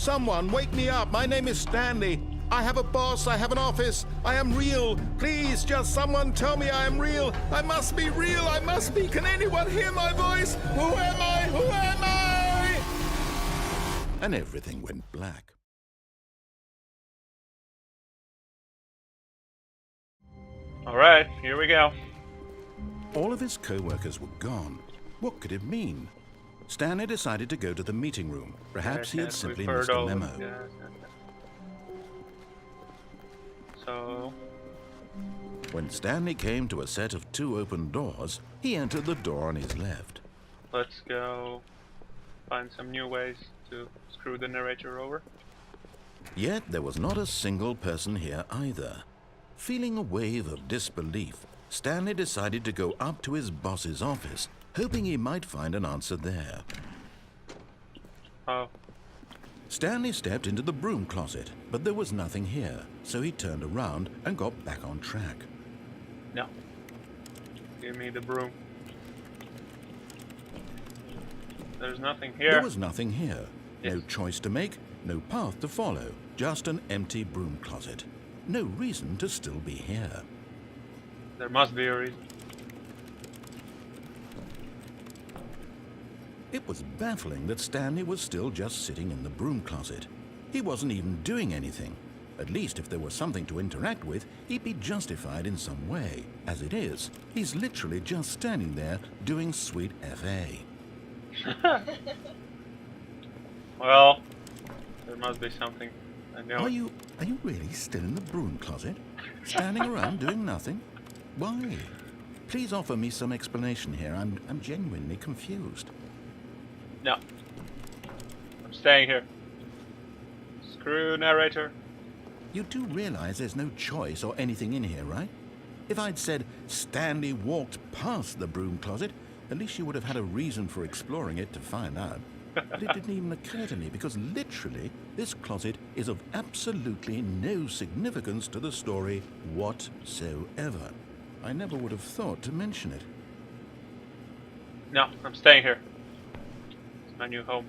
Someone wake me up. My name is Stanley. I have a boss. I have an office. I am real. Please, just someone tell me I am real. I must be real. I must be. Can anyone hear my voice? Who am I? Who am I? And everything went black. All right, here we go. All of his co-workers were gone. What could it mean? Stanley decided to go to the meeting room. Perhaps he had simply missed a memo. So... When Stanley came to a set of 2 open doors, he entered the door on his left. let's go find some new ways to screw the narrator over. Yet there was not a single person here either. Feeling a wave of disbelief, Stanley decided to go up to his boss's office, hoping he might find an answer there. Oh. Stanley stepped into the broom closet, but there was nothing here, so he turned around and got back on track. No. Give me the broom. There's nothing here. There was nothing here. Yes. No choice to make, no path to follow, just an empty broom closet. No reason to still be here. There must be a reason. It was baffling that Stanley was still just sitting in the broom closet. He wasn't even doing anything. At least if there was something to interact with, he'd be justified in some way. As it is, he's literally just standing there doing sweet FA. Well, there must be something. I know. Are you really still in the broom closet? Standing around doing nothing? Why? Please offer me some explanation here. I'm genuinely confused. No. I'm staying here. Screw narrator. You do realize there's no choice or anything in here, right? If I'd said Stanley walked past the broom closet, at least you would have had a reason for exploring it to find out. But it didn't even occur to me, because literally, this closet is of absolutely no significance to the story whatsoever. I never would have thought to mention it. No, I'm staying here. It's my new home.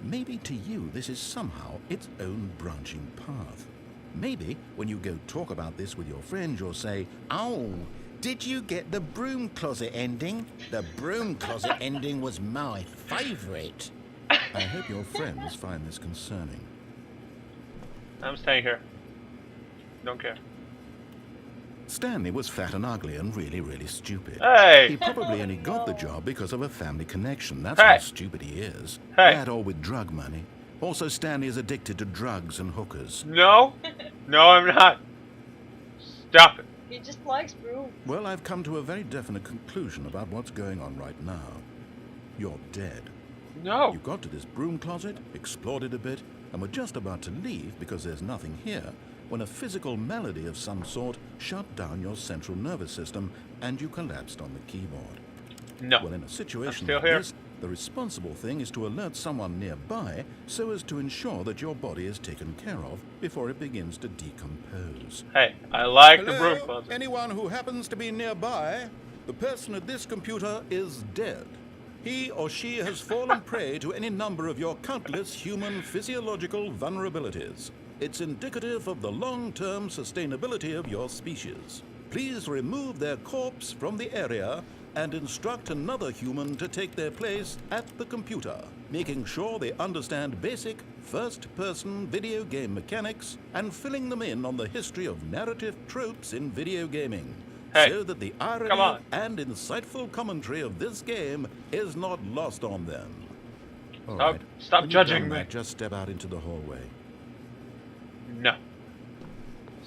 Maybe to you, this is somehow its own branching path. Maybe when you go talk about this with your friends, you'll say, "Oh, did you get the broom closet ending? The broom closet ending was my favorite." I hope your friends find this concerning. I'm staying here. Don't care. Stanley was fat and ugly and really stupid. Hey! He probably only got the job because of a family connection. That's Hey! how stupid he is. Hey! That or with drug money. Also, Stanley is addicted to drugs and hookers. No! No, I'm not. Stop it. He just likes broom. Well, I've come to a very definite conclusion about what's going on right now. You're dead. No. You got to this broom closet, explored it a bit, and were just about to leave because there's nothing here, when a physical malady of some sort shut down your central nervous system and you collapsed on the keyboard. No. Well, in a situation still like here. this, the responsible thing is to alert someone nearby so as to ensure that your body is taken care of before it begins to decompose. Hey, I like the Hello? broom closet. Anyone who happens to be nearby, the person at this computer is dead. He or she has fallen prey to any number of your countless human physiological vulnerabilities. It's indicative of the long-term sustainability of your species. Please remove their corpse from the area and instruct another human to take their place at the computer, making sure they understand basic first-person video game mechanics and filling them in on the history of narrative tropes in video gaming, Hey, so that the irony come on. and insightful commentary of this game is not lost on them. All Stop- right. stop When you've judging done me. that, just step out into the hallway. No.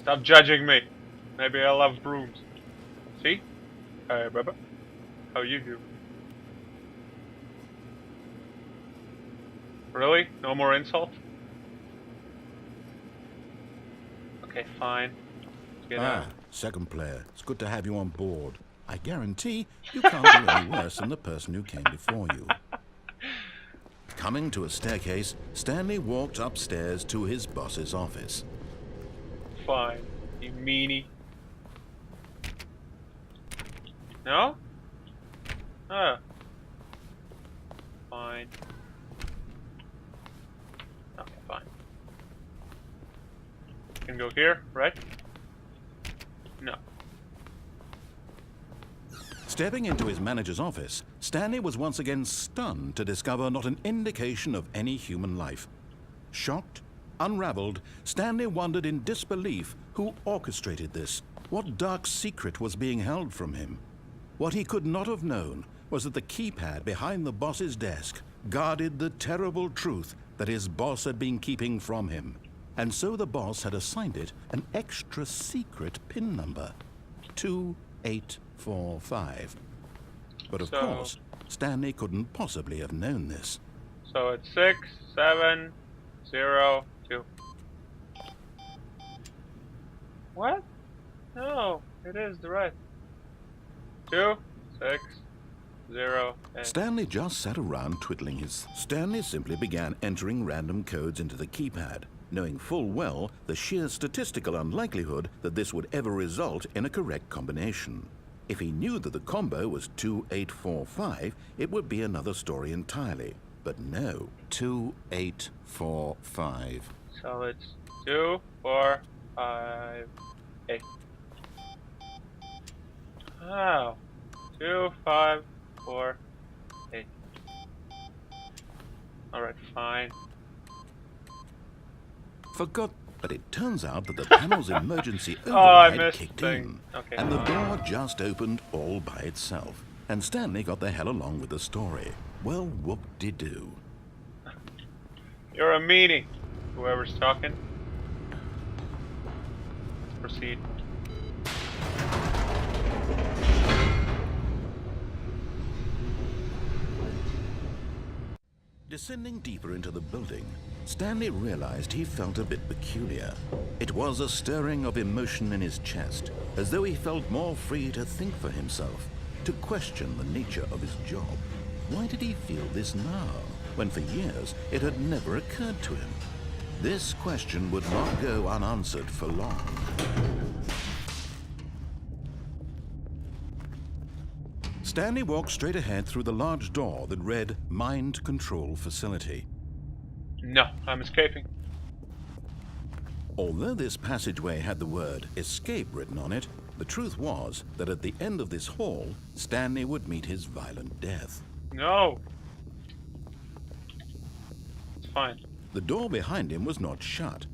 Stop judging me. Maybe I love brooms. See? Hey, Bubba. How you do? Really? No more insult? Okay, fine. Let's get out. Second player, it's good to have you on board. I guarantee you can't do any worse than the person who came before you. Coming to a staircase, Stanley walked upstairs to his boss's office. Fine. You meanie. No? Oh. Fine. Okay, fine. Can go here, right? No. Stepping into his manager's office, Stanley was once again stunned to discover not an indication of any human life. Shocked, unraveled, Stanley wondered in disbelief who orchestrated this. What dark secret was being held from him? What he could not have known was that the keypad behind the boss's desk guarded the terrible truth that his boss had been keeping from him. And so the boss had assigned it an extra secret PIN number, 2845. But of course, Stanley couldn't possibly have known this. So it's 6702. What? No, it is the right. 2608. Stanley just sat around twiddling his... Stanley simply began entering random codes into the keypad, knowing full well the sheer statistical unlikelihood that this would ever result in a correct combination. If he knew that the combo was 2845, it would be another story entirely. But no, 2845. So it's 2, 4, 5, 8. Oh, 2, 5, 4, 8. Alright, fine. Forgot, but it turns out that the panel's emergency I override missed kicked things. in, Okay. and the door just opened all by itself. And Stanley got the hell along with the story. Well, whoop-de-doo. You're a meanie, whoever's talking. Let's proceed. Descending deeper into the building, Stanley realized he felt a bit peculiar. It was a stirring of emotion in his chest, as though he felt more free to think for himself, to question the nature of his job. Why did he feel this now, when for years it had never occurred to him? This question would not go unanswered for long. Stanley walked straight ahead through the large door that read Mind Control Facility. No, I'm escaping. Although this passageway had the word escape written on it, the truth was that at the end of this hall, Stanley would meet his violent death. No. It's fine. The door behind him was not shut.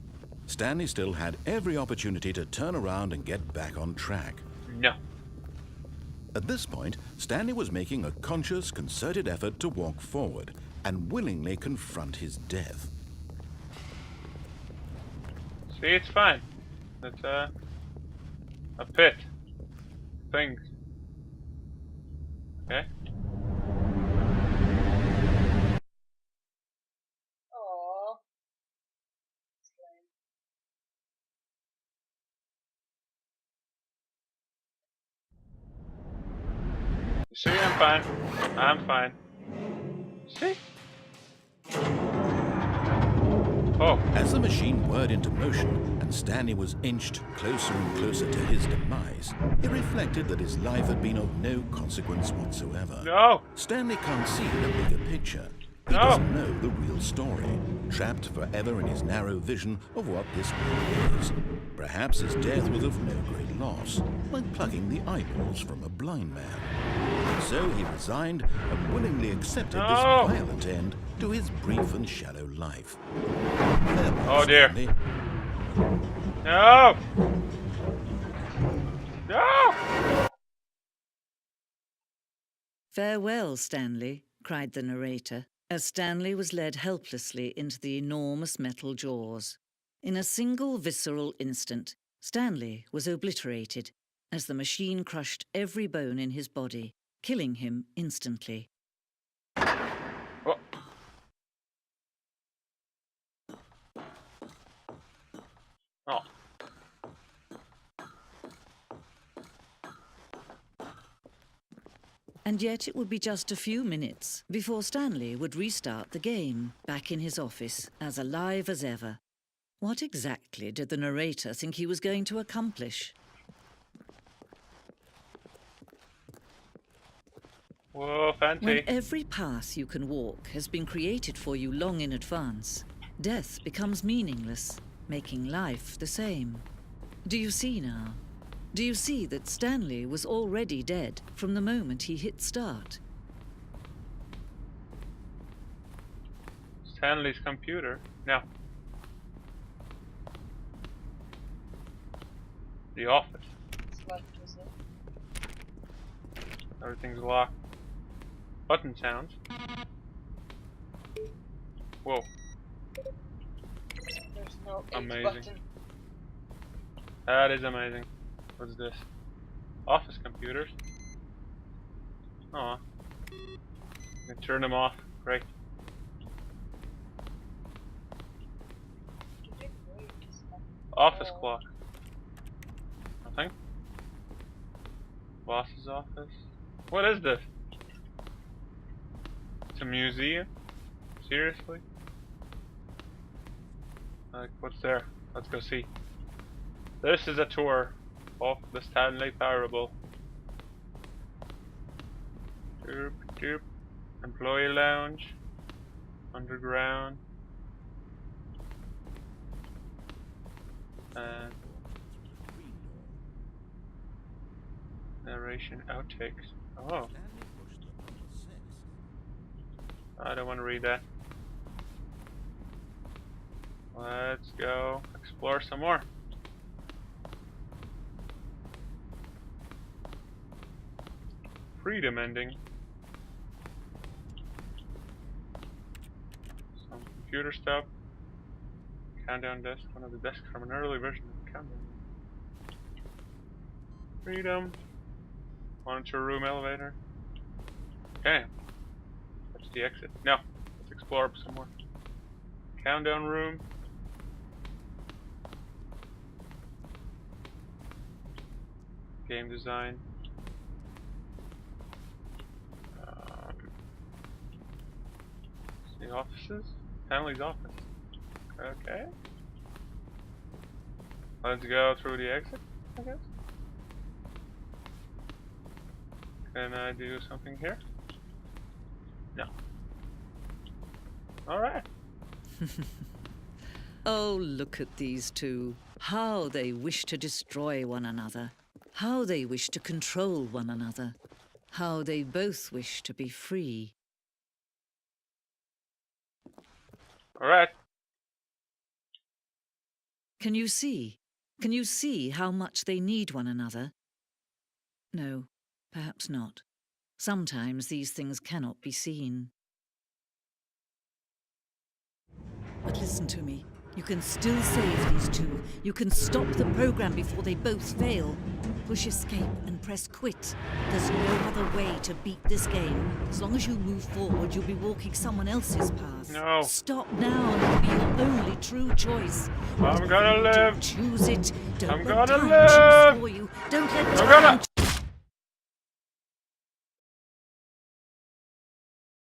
Stanley still had every opportunity to turn around and get back on track. No. At this point, Stanley was making a conscious, concerted effort to walk forward and willingly confront his death. See, it's fine. It's a pit. Things. Okay. Aww. See, I'm fine. I'm fine. See? Oh. As the machine whirred into motion and Stanley was inched closer and closer to his demise, he reflected that his life had been of no consequence whatsoever. No. Stanley can't see the bigger picture. He No. doesn't know the real story, trapped forever in his narrow vision of what this world is. Perhaps his death was of no great loss, like plucking the eyeballs from a blind man. So he resigned and willingly accepted No. this violent end to his brief and shallow life. Farewell, Oh, dear. Stanley. No. No. "Farewell, Stanley," cried the narrator, as Stanley was led helplessly into the enormous metal jaws. In a single visceral instant, Stanley was obliterated as the machine crushed every bone in his body, killing him instantly. Oh. Oh. And yet it would be just a few minutes before Stanley would restart the game, back in his office, as alive as ever. What exactly did the narrator think he was going to accomplish? Whoa, fancy. When every path you can walk has been created for you long in advance, death becomes meaningless, making life the same. Do you see now? Do you see that Stanley was already dead from the moment he hit start? Stanley's computer? No. The office. It's locked, is it? Everything's locked. Button sounds. Whoa. There's no H Amazing. button. That is amazing. What's this? Office computers. Aw. You can turn them off. Great. Office clock. Nothing. Boss's office. What is this? It's a museum? Seriously? Like, what's there? Let's go see. This is a tour of the Stanley Parable. Doop, doop. Employee lounge. Underground. And narration outtakes. Oh, I don't want to read that. Let's go explore some more. Freedom ending. Some computer stuff. Countdown desk, one of the desks from an early version of the countdown. Freedom. Monitor room elevator. Okay. That's the exit. No. Let's explore some more. Countdown room. Game design. The offices? Stanley's office. Okay. Let's go through the exit, I guess. Can I do something here? No. Alright. Oh, look at these two. How they wish to destroy one another. How they wish to control one another. How they both wish to be free. Alright. Can you see? Can you see how much they need one another? No, perhaps not. Sometimes these things cannot be seen. But listen to me. You can still save these two. You can stop the program before they both fail. Push escape and press quit. There's no other way to beat this game. As long as you move forward, you'll be walking someone else's path. No. Stop now and it'll be your only true choice. I'm gonna live. Choose it. Don't I'm let gonna time choose live. for you. Don't let I'm time gonna.